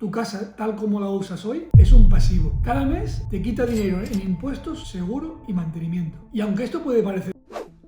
Tu casa, tal como la usas hoy, es un pasivo. Cada mes te quita dinero en impuestos, seguro y mantenimiento. Y aunque esto puede parecer,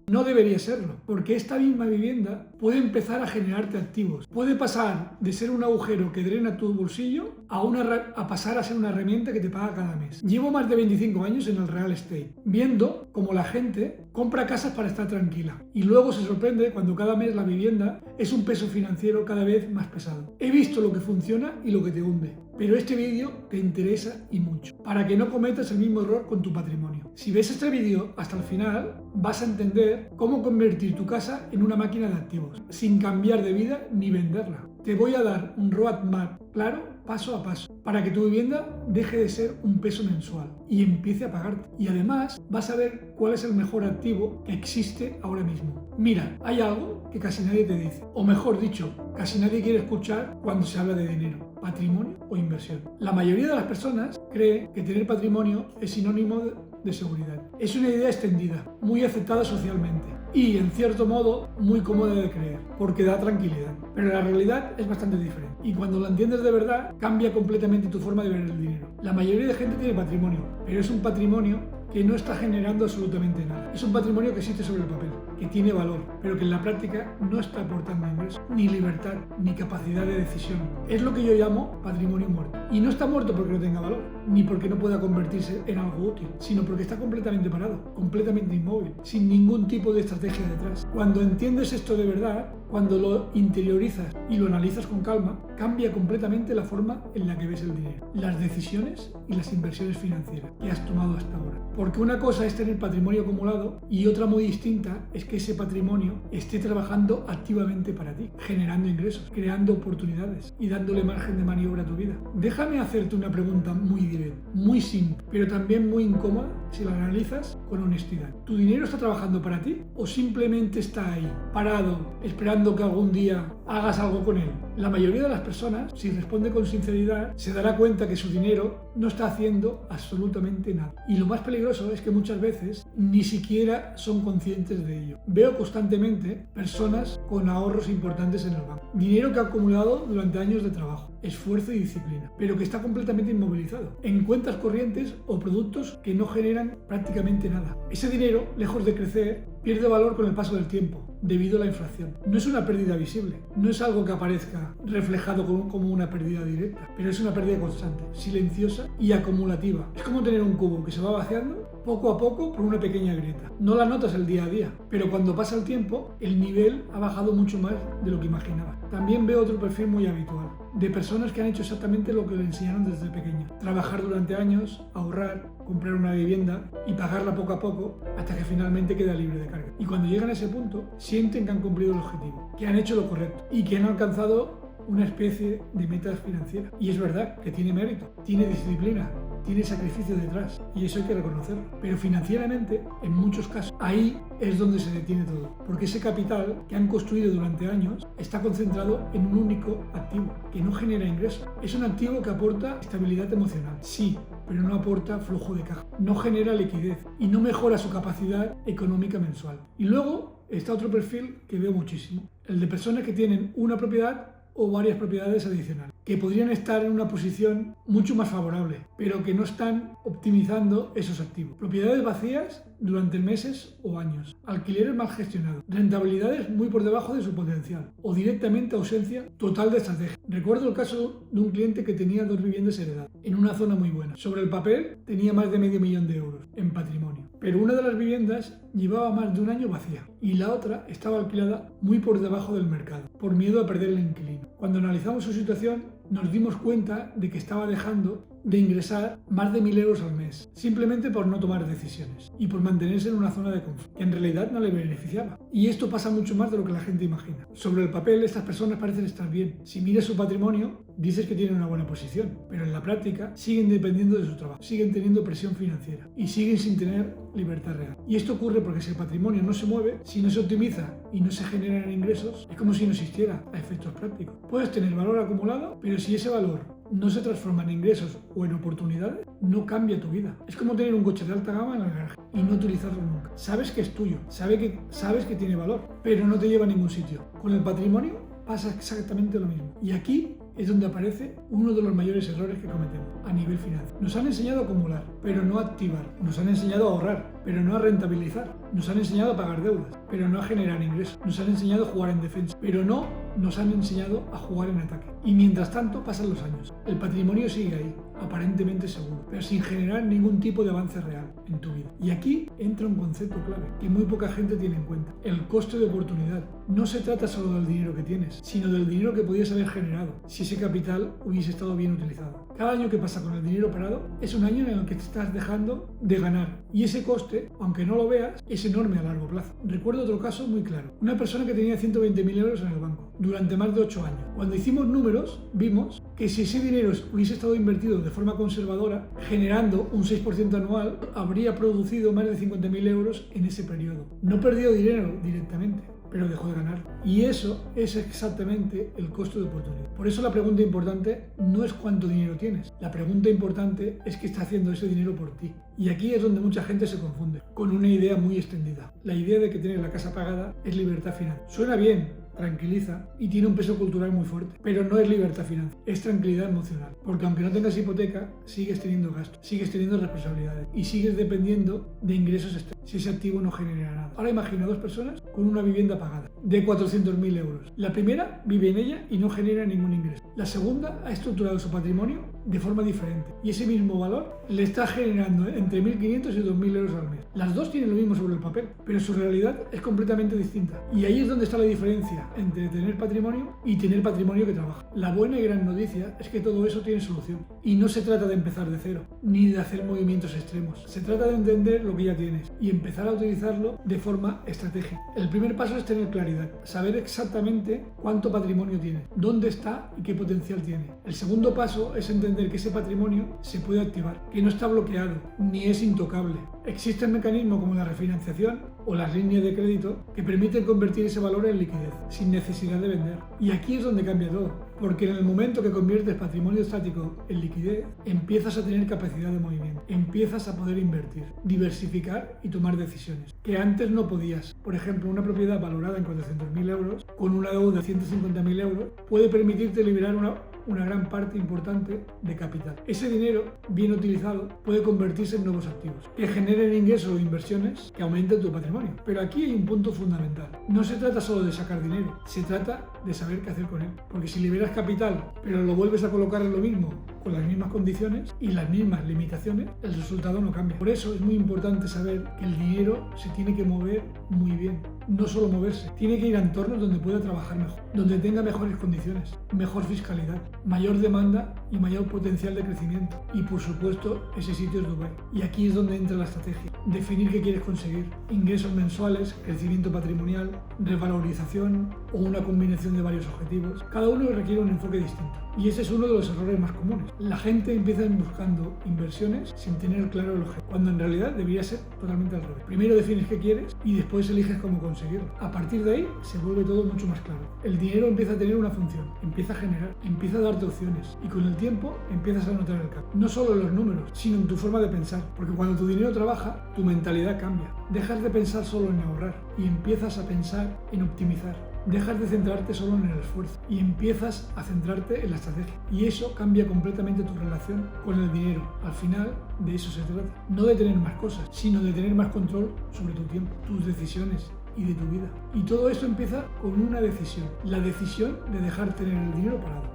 no debería serlo, porque esta misma vivienda puede empezar a generarte activos. Puede pasar de ser un agujero que drena tu bolsillo a pasar a ser una herramienta que te paga cada mes. Llevo más de 25 años en el real estate, viendo cómo la gente compra casas para estar tranquila y luego se sorprende cuando cada mes la vivienda es un peso financiero cada vez más pesado. He visto lo que funciona y lo que te hunde, pero este vídeo te interesa y mucho, para que no cometas el mismo error con tu patrimonio. Si ves este vídeo hasta el final, vas a entender cómo convertir tu casa en una máquina de activos, sin cambiar de vida ni venderla. Te voy a dar un roadmap claro, paso a paso, para que tu vivienda deje de ser un peso mensual y empiece a pagarte. Y además vas a ver cuál es el mejor activo que existe ahora mismo. Mira, hay algo que casi nadie te dice, o mejor dicho, casi nadie quiere escuchar cuando se habla de dinero, patrimonio o inversión. La mayoría de las personas cree que tener patrimonio es sinónimo de seguridad. Es una idea extendida, muy aceptada socialmente y, en cierto modo, muy cómoda de creer, porque da tranquilidad. Pero la realidad es bastante diferente. Y cuando lo entiendes de verdad, cambia completamente tu forma de ver el dinero. La mayoría de gente tiene patrimonio, pero es un patrimonio que no está generando absolutamente nada. Es un patrimonio que existe sobre el papel, que tiene valor, pero que en la práctica no está aportando ingresos, ni libertad, ni capacidad de decisión. Es lo que yo llamo patrimonio muerto. Y no está muerto porque no tenga valor, ni porque no pueda convertirse en algo útil, sino porque está completamente parado, completamente inmóvil, sin ningún tipo de estrategia detrás. Cuando entiendes esto de verdad, cuando lo interiorizas y lo analizas con calma, cambia completamente la forma en la que ves el dinero, las decisiones y las inversiones financieras que has tomado hasta ahora. Porque una cosa es tener patrimonio acumulado y otra muy distinta es que ese patrimonio esté trabajando activamente para ti, generando ingresos, creando oportunidades y dándole margen de maniobra a tu vida. Déjame hacerte una pregunta muy directa, muy simple, pero también muy incómoda si la analizas con honestidad. ¿Tu dinero está trabajando para ti o simplemente está ahí, parado, esperando que algún día hagas algo con él? La mayoría de las personas, si responde con sinceridad, se dará cuenta que su dinero no está haciendo absolutamente nada. Y lo más peligroso es que muchas veces ni siquiera son conscientes de ello. Veo constantemente personas con ahorros importantes en el banco. Dinero que ha acumulado durante años de trabajo, esfuerzo y disciplina, pero que está completamente inmovilizado en cuentas corrientes o productos que no generan prácticamente nada. Ese dinero, lejos de crecer, pierde valor con el paso del tiempo, debido a la inflación. No es una pérdida visible, no es algo que aparezca reflejado como una pérdida directa, pero es una pérdida constante, silenciosa y acumulativa. Es como tener un cubo que se va vaciando poco a poco por una pequeña grieta. No la notas el día a día, pero cuando pasa el tiempo, el nivel ha bajado mucho más de lo que imaginaba. También veo otro perfil muy habitual, de personas que han hecho exactamente lo que le enseñaron desde pequeña. Trabajar durante años, ahorrar, comprar una vivienda y pagarla poco a poco hasta que finalmente queda libre de carga. Y cuando llegan a ese punto, sienten que han cumplido el objetivo, que han hecho lo correcto y que han alcanzado una especie de metas financieras. Y es verdad que tiene mérito, tiene disciplina, tiene sacrificio detrás y eso hay que reconocerlo. Pero financieramente, en muchos casos, ahí es donde se detiene todo. Porque ese capital que han construido durante años está concentrado en un único activo que no genera ingresos. Es un activo que aporta estabilidad emocional, sí, pero no aporta flujo de caja, no genera liquidez y no mejora su capacidad económica mensual. Y luego está otro perfil que veo muchísimo, el de personas que tienen una propiedad o varias propiedades adicionales, que podrían estar en una posición mucho más favorable, pero que no están optimizando esos activos. Propiedades vacías durante meses o años, alquileres mal gestionados, rentabilidades muy por debajo de su potencial o directamente ausencia total de estrategia. Recuerdo el caso de un cliente que tenía 2 viviendas heredadas en una zona muy buena. Sobre el papel tenía más de medio millón de euros en patrimonio, pero una de las viviendas llevaba más de un año vacía y la otra estaba alquilada muy por debajo del mercado, por miedo a perder el inquilino. Cuando analizamos su situación, nos dimos cuenta de que estaba dejando de ingresar más de 1.000 euros al mes, simplemente por no tomar decisiones y por mantenerse en una zona de confort, que en realidad no le beneficiaba. Y esto pasa mucho más de lo que la gente imagina. Sobre el papel, estas personas parecen estar bien. Si miras su patrimonio, dices que tienen una buena posición, pero en la práctica siguen dependiendo de su trabajo, siguen teniendo presión financiera y siguen sin tener libertad real. Y esto ocurre porque si el patrimonio no se mueve, si no se optimiza y no se generan ingresos, es como si no existiera a efectos prácticos. Puedes tener valor acumulado, pero si ese valor no se transforma en ingresos o en oportunidades, no cambia tu vida. Es como tener un coche de alta gama en el garaje y no utilizarlo nunca. Sabes que es tuyo, sabes que tiene valor, pero no te lleva a ningún sitio. Con el patrimonio pasa exactamente lo mismo. Y aquí es donde aparece uno de los mayores errores que cometemos a nivel financiero. Nos han enseñado a acumular, pero no a activar. Nos han enseñado a ahorrar, pero no a rentabilizar. Nos han enseñado a pagar deudas, pero no a generar ingresos. Nos han enseñado a jugar en defensa, pero no nos han enseñado a jugar en ataque. Y mientras tanto pasan los años. El patrimonio sigue ahí, aparentemente seguro, pero sin generar ningún tipo de avance real en tu vida. Y aquí entra un concepto clave que muy poca gente tiene en cuenta: el coste de oportunidad. No se trata solo del dinero que tienes, sino del dinero que podías haber generado si ese capital hubiese estado bien utilizado. Cada año que pasa con el dinero parado es un año en el que te estás dejando de ganar, y ese coste, aunque no lo veas, es enorme a largo plazo. Recuerdo otro caso muy claro: una persona que tenía 120.000 euros en el banco durante más de 8 años. Cuando hicimos números, vimos que si ese dinero hubiese estado invertido de forma conservadora, generando un 6% anual, habría producido más de 50.000 euros en ese periodo. No perdió dinero directamente, pero dejó de ganar. Y eso es exactamente el costo de oportunidad. Por eso la pregunta importante no es cuánto dinero tienes. La pregunta importante es qué está haciendo ese dinero por ti. Y aquí es donde mucha gente se confunde con una idea muy extendida: la idea de que tener la casa pagada es libertad financiera. Suena bien, tranquiliza y tiene un peso cultural muy fuerte, pero no es libertad financiera, es tranquilidad emocional, porque aunque no tengas hipoteca, sigues teniendo gastos, sigues teniendo responsabilidades y sigues dependiendo de ingresos externos si ese activo no genera nada. Ahora imagina dos personas con una vivienda pagada de 400.000 euros. La primera vive en ella y no genera ningún ingreso. La segunda ha estructurado su patrimonio de forma diferente y ese mismo valor le está generando entre 1.500 y 2.000 euros al mes. Las dos tienen lo mismo sobre el papel, pero su realidad es completamente distinta. Y ahí es donde está la diferencia entre tener patrimonio y tener patrimonio que trabaja. La buena y gran noticia es que todo eso tiene solución. Y no se trata de empezar de cero, ni de hacer movimientos extremos. Se trata de entender lo que ya tienes y empezar a utilizarlo de forma estratégica. El primer paso es tener claridad, saber exactamente cuánto patrimonio tienes, dónde está y qué potencial tiene. El segundo paso es entender que ese patrimonio se puede activar, que no está bloqueado, ni es intocable. Existen mecanismos como la refinanciación o las líneas de crédito que permiten convertir ese valor en liquidez, sin necesidad de vender. Y aquí es donde cambia todo, porque en el momento que conviertes patrimonio estático en liquidez, empiezas a tener capacidad de movimiento, empiezas a poder invertir, diversificar y tomar decisiones que antes no podías. Por ejemplo, una propiedad valorada en 400.000 euros con una deuda de 150.000 euros puede permitirte liberar una gran parte importante de capital. Ese dinero, bien utilizado, puede convertirse en nuevos activos que generen ingresos o inversiones que aumenten tu patrimonio. Pero aquí hay un punto fundamental: no se trata solo de sacar dinero, se trata de saber qué hacer con él. Porque si liberas capital pero lo vuelves a colocar en lo mismo, con las mismas condiciones y las mismas limitaciones, el resultado no cambia. Por eso es muy importante saber que el dinero se tiene que mover muy bien. No solo moverse, tiene que ir a entornos donde pueda trabajar mejor, donde tenga mejores condiciones, mejor fiscalidad, mayor demanda y mayor potencial de crecimiento. Y por supuesto, ese sitio es Dubái. Y aquí es donde entra la estrategia: definir qué quieres conseguir: ingresos mensuales, crecimiento patrimonial, revalorización o una combinación de varios objetivos. Cada uno requiere un enfoque distinto. Y ese es uno de los errores más comunes. La gente empieza buscando inversiones sin tener claro el objetivo, cuando en realidad debería ser totalmente al revés. Primero defines qué quieres y después eliges cómo conseguirlo. A partir de ahí se vuelve todo mucho más claro. El dinero empieza a tener una función, empieza a generar, empieza a darte opciones y con el tiempo empiezas a notar el cambio. No solo en los números, sino en tu forma de pensar, porque cuando tu dinero trabaja, tu mentalidad cambia. Dejas de pensar solo en ahorrar y empiezas a pensar en optimizar. Dejas de centrarte solo en el esfuerzo y empiezas a centrarte en la estrategia. Y eso cambia completamente tu relación con el dinero. Al final, de eso se trata. No de tener más cosas, sino de tener más control sobre tu tiempo, tus decisiones y de tu vida. Y todo esto empieza con una decisión: la decisión de dejar tener el dinero parado.